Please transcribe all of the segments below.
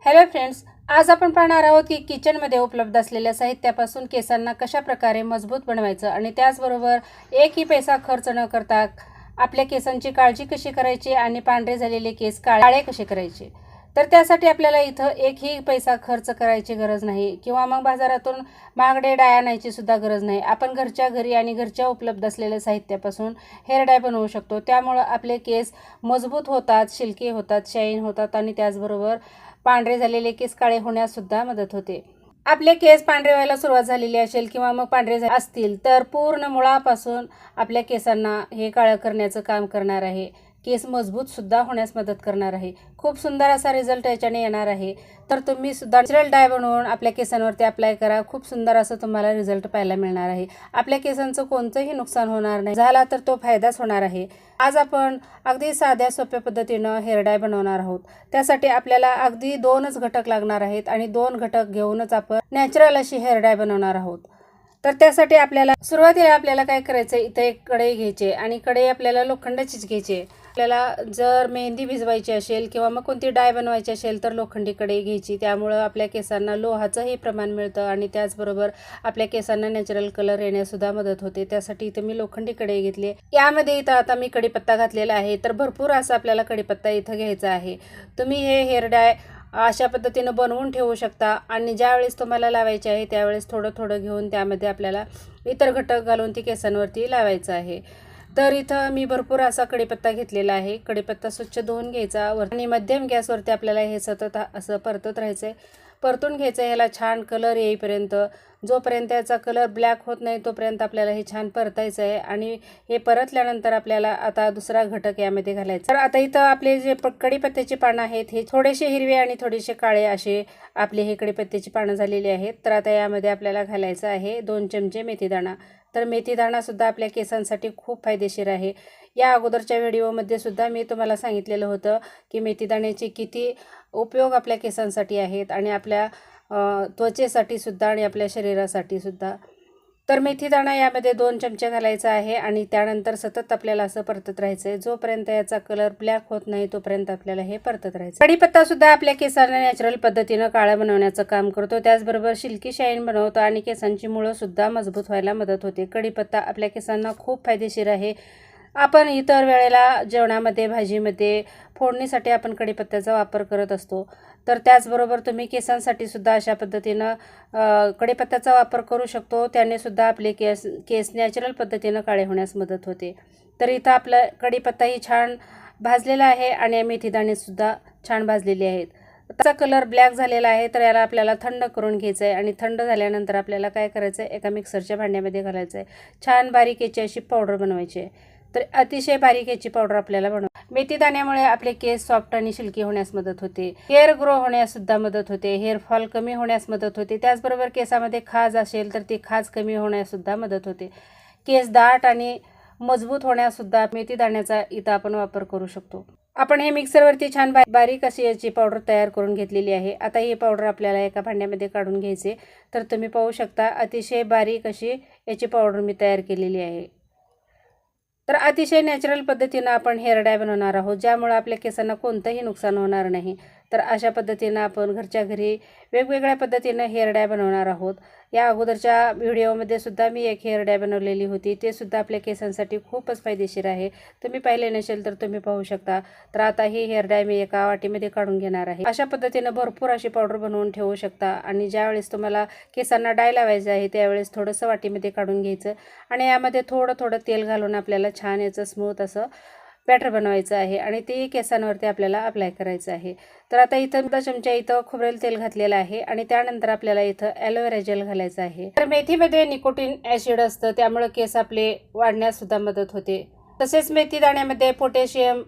Hello friends, आज आपण पाहणार आहोत की किचनमध्ये उपलब्ध असलेल्या साहित्यापासून केसांना कशा प्रकारे मजबूत बनवायचं आणि त्याचबरोबर एकही पैसा खर्च न करता आपल्या केसांची काळजी कशी करायची आणि पांढरे झालेले केस काळे कसे करायचे। तर त्यासाठी आपल्याला इथं एकही पैसा खर्च करायची गरज नाही किंवा मग बाजारातून महागडे डाय आणायची सुद्धा गरज नाही। आपण घरच्या घरी आणि घरच्या उपलब्ध असलेल्या साहित्यापासून हेअर डाय बनवू शकतो। त्यामुळे आपले केस मजबूत होतात, सिल्की होतात, शाईन होतात आणि त्याचबरोबर पांढरे झालेले केस काळे होण्यास सुद्धा मदत होते। आपले केस पांढरे व्हायला सुरुवात झालेली असेल किंवा मग पांढरे असतील तर पूर्ण मुळापासून आपल्या केसांना हे काळं करण्याचं काम करणार आहे। केस मजबूत सुद्धा होण्यास मदत करणार आहे। खूप सुंदर असा रिझल्ट याच्याने येणार आहे। तर तुम्ही सुद्धा नॅचरल डाय बनवून आपल्या केसांवरती अप्लाय करा। खूप सुंदर असं तुम्हाला रिझल्ट पाहायला मिळणार आहे। आपल्या केसांचं कोणतंही नुकसान होणार नाही, झाला तर तो फायदाच होणार आहे। आज आपण अगदी साध्या सोप्या पद्धतीनं हेअर डाय बनवणार आहोत। त्यासाठी आपल्याला अगदी 2च घटक लागणार आहेत आणि 2 घटक घेऊनच आपण नॅचरल अशी हेअर डाय बनवणार आहोत। तर त्यासाठी आपल्याला सुरुवातीला आपल्याला काय करायचं, इथे एक कढई घ्यायची आणि कढई आपल्याला लोखंडाचीच घ्यायची। आपल्याला जर मेहंदी भिजवायची असेल किंवा मग कोणती डाय बनवायची असेल तर लोखंडी कढई घ्यायची। त्यामुळे आपल्या केसांना लोहाचंही प्रमाण मिळतं आणि त्याचबरोबर आपल्या केसांना नॅचरल कलर येण्यास सुद्धा मदत होते। त्यासाठी इथे मी लोखंडी कढई घेतली। यामध्ये इथं आता मी कढीपत्ता घातलेला आहे। तर भरपूर असा आपल्याला कढीपत्ता इथं घ्यायचा आहे। तुम्ही हे हेअर डाय अशा पद्धतीने बनवून ठेवू शकता आणि ज्यावेळेस तुम्हाला लावायचे आहे त्यावेळेस थोडं थोडं घेऊन त्यामध्ये आपल्याला इतर घटक घालून ती केसांवरती लावायचं आहे। तर इथं मी भरपूर असा कढीपत्ता घेतलेला आहे। कढीपत्ता स्वच्छ धुवून घ्यायचा आणि मध्यम गॅसवरती आपल्याला हे सतत असं परतत राहायचं, परतून घ्यायचं। ह्याला छान कलर येईपर्यंत, जोपर्यंत याचा कलर ब्लॅक होत नाही तोपर्यंत आपल्याला हे छान परतायचं आहे। आणि हे परतल्यानंतर आपल्याला आता दुसरा घटक यामध्ये घालायचा। तर आता इथं आपले जे कढीपत्त्याची पानं आहेत हे थोडेसे हिरवे आणि थोडेसे काळे असे आपले हे कढीपत्त्याची पानं झालेली आहेत। तर आता यामध्ये आपल्याला घालायचं आहे 2 चमचे मेथीदाणा। तर मेथीदाणा सुद्धा आपल्या केसांसाठी खूप फायदेशीर आहे। या अगोदरच्या व्हिडिओमध्ये सुद्धा मी तुम्हाला सांगितलेलं होतं की मेथीदाण्याचे किती उपयोग आपल्या केसांसाठी आहेत आणि आपल्या त्वचेसाठी सुद्धा आणि आपल्या शरीरासाठी सुद्धा। तर मेथीदाणा यामध्ये 2 चमचे घालायचा आहे आणि त्यानंतर सतत आपल्याला असं परतत राहायचं आहे। जोपर्यंत याचा कलर ब्लॅक होत नाही तोपर्यंत आपल्याला हे परतत राहायचं। कढीपत्ता सुद्धा आपल्या केसांना नॅचरल पद्धतीनं काळा बनवण्याचं काम करतो, त्याचबरोबर सिल्की शाईन बनवतो आणि केसांची मुळं सुद्धा मजबूत व्हायला मदत होते। कढीपत्ता आपल्या केसांना खूप फायदेशीर आहे। आपण इतर वेळेला जेवणामध्ये, भाजीमध्ये फोडणीसाठी आपण कढीपत्त्याचा वापर करत असतो। तर त्याचबरोबर तुम्ही केसांसाठी सुद्धा अशा पद्धतीनं कढीपत्त्याचा वापर करू शकतो। त्याने सुद्धा आपले केस नॅचरल पद्धतीनं काळे होण्यास मदत होते। तर इथं आपला कढीपत्ताही छान भाजलेला आहे आणि मेथीदाणे सुद्धा छान भाजलेले आहेत। त्याचा कलर ब्लॅक झालेला आहे तर याला आपल्याला थंड करून घ्यायचं आहे आणि थंड झाल्यानंतर आपल्याला काय करायचं आहे, एका मिक्सरच्या भांड्यामध्ये घालायचं आहे। छान बारीक याची अशी पावडर बनवायची आहे। तर अतिशय बारीक याची पावडर आपल्याला मेथी दाण्यामुळे आपले केस सॉफ्ट आणि सिल्की होण्यास मदत होते। हेअर ग्रो होण्यास सुद्धा मदत होते, हेअर फॉल कमी होण्यास मदत होते। त्याचबरोबर केसामध्ये खाज असेल तर ती खाज कमी होण्यास सुद्धा मदत होते। केस दाट आणि मजबूत होण्यास सुद्धा मेथी दाण्याचा इथं आपण वापर करू शकतो। आपण हे मिक्सरवरती छान बारीक अशी याची पावडर तयार करून घेतलेली आहे। आता ही पावडर आपल्याला एका भांड्यामध्ये काढून घ्यायचे। तर तुम्ही पाहू शकता अतिशय बारीक अशी याची पावडर मी तयार केलेली आहे। तर अतिशय नॅचरल पद्धतीनं आपण हेअर डाय बनवणार आहोत, ज्यामुळे आपल्या केसांना कोणतंही नुकसान होणार नाही। तर अशा पद्धतीनं आपण घरच्या घरी वेगवेगळ्या पद्धतीनं हेअर डाय बनवणार आहोत। या अगोदरच्या व्हिडिओमध्ये सुद्धा मी एक हेअर डाय बनवलेली होती, ते सुद्धा आपल्या केसांसाठी खूपच फायदेशीर आहे। तुम्ही पाहिले नसेल तर तुम्ही पाहू शकता। तर आता ही हेअर डाय मी एका वाटीमध्ये काढून घेणार आहे। अशा पद्धतीनं भरपूर अशी पावडर बनवून ठेवू शकता आणि ज्यावेळेस तुम्हाला केसांना डाय लावायचं आहे त्यावेळेस थोडंसं वाटीमध्ये काढून घ्यायचं आणि यामध्ये थोडं थोडं तेल घालून आपल्याला छान याचं स्मूथ असं बॅटर बनवायचं आहे आणि ते केसांवरती आपल्याला अप्लाय करायचं आहे। तर आता इथं 2 चमचे इथं खोबरेल तेल घातलेलं आहे आणि त्यानंतर आपल्याला इथं ॲलोवेरा जेल घालायचं आहे। तर मेथीमध्ये निकोटीन ॲसिड असतं, त्यामुळे केस आपले वाढण्यास सुद्धा मदत होते। तसेच मेथी दाण्यामध्ये पोटॅशियम,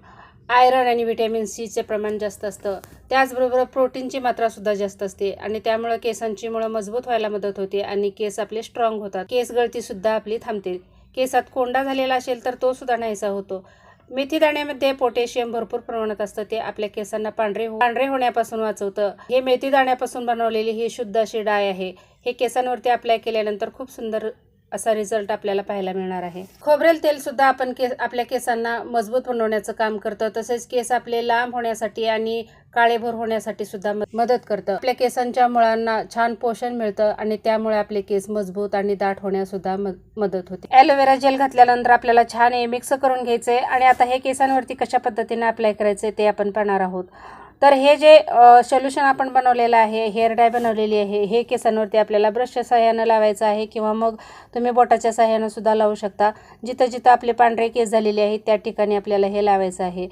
आयरन आणि व्हिटॅमिन सीचे प्रमाण जास्त असतं। त्याचबरोबर प्रोटीनची मात्रा सुद्धा जास्त असते आणि त्यामुळे केसांची मुळं मजबूत व्हायला मदत होते आणि केस आपले स्ट्रॉंग होतात। केस गळती सुद्धा आपली थांबते। केसात कोंडा झालेला असेल तर तो सुद्धा नाहीसा होतो। मेथी दाण्यामध्ये पोटॅशियम भरपूर प्रमाणात असतं, ते आपल्या केसांना पांढरे होण्यापासून वाचवतं। हे मेथी दाण्यापासून बनवलेली ही शुद्ध अशी डाय आहे। हे केसांवरती अप्लाय केल्यानंतर खूप सुंदर असा रिझल्ट आपल्याला पाहायला मिळणार आहे. खोबरेल तेल सुद्धा आपल्या केसांना मजबूत बनवण्याचं काम करतं. तसेच केस आपले लांब होण्यासाठी आणि काळेभोर होण्यासाठी सुद्धा मदत करतं. आपल्या केसांच्या मुळांना छान पोषण मिळतं आणि त्यामुळे आपले केस मजबूत आणि दाट होण्यास सुद्धा मदत होते. ॲलोवेरा जेल घातल्यानंतर आपल्याला छान हे मिक्स करून घ्यायचे आणि आता हे केसांवरती कशा पद्धतीने अप्लाय करायचे ते आपण पाहणार आहोत. तर हे जे सोल्युशन आपण बनवलेलं आहे, हेअर डाय बनवलेली आहे, हे केसांवरती आपल्याला ब्रशच्या सहाय्यानं लावायचं आहे किंवा मग तुम्ही बोटाच्या सहाय्यानं सुद्धा लावू शकता. जिथं जिथं आपले पांढरे केस झालेले आहेत त्या ठिकाणी आपल्याला हे लावायचं आहे.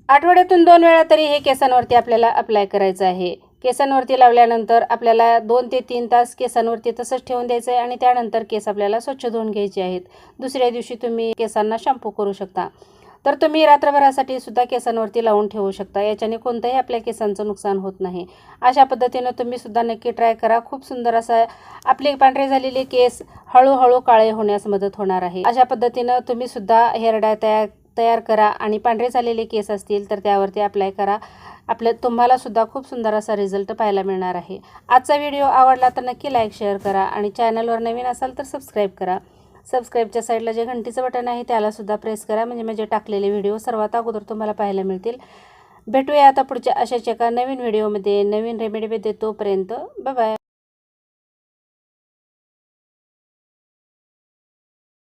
आठवड्यातून 2 वेळा तरी हे केसांवरती आपल्याला अप्लाय करायचं आहे. केसांवरती लावल्यानंतर आपल्याला 2 ते 3 तास केसांवरती तसंच ठेवून द्यायचं आहे आणि त्यानंतर केस आपल्याला स्वच्छ धुवून घ्यायचे आहेत. दुसऱ्या दिवशी तुम्ही केसांना शॅम्पू करू शकता. तर तुम्ही रात्रभरासाठी सुद्धा केसांवरती लावून ठेवू शकता. याच्याने कोणत्याही आपल्या केसांचं नुकसान होत नाही. अशा पद्धतीनं तुम्ही सुद्धा नक्की ट्राय करा. खूप सुंदर असा आपले पांढरे झालेले केस हळूहळू काळे होण्यास मदत होणार आहे. अशा पद्धतीनं तुम्ही सुद्धा हेअर डाय तयार करा आणि पांढरे झालेले केस असतील तर त्यावरती अप्लाय करा. तुम्हाला सुद्धा खूप सुंदर असा रिझल्ट पाहायला मिळणार आहे. आजचा व्हिडिओ आवडला तर नक्की लाईक शेअर करा आणि चॅनलवर नवीन असाल तर सबस्क्राईब करा. सबस्क्राईबच्या साईडला जे घंटीचं बटन आहे त्याला सुद्धा प्रेस करा, म्हणजे माझे टाकलेले व्हिडिओ सर्वात अगोदर तुम्हाला पाहायला मिळतील. भेटूया आता पुढच्या अशाच एका नवीन व्हिडिओमध्ये नवीन रेमेडीमध्ये. तोपर्यंत बाय बाय.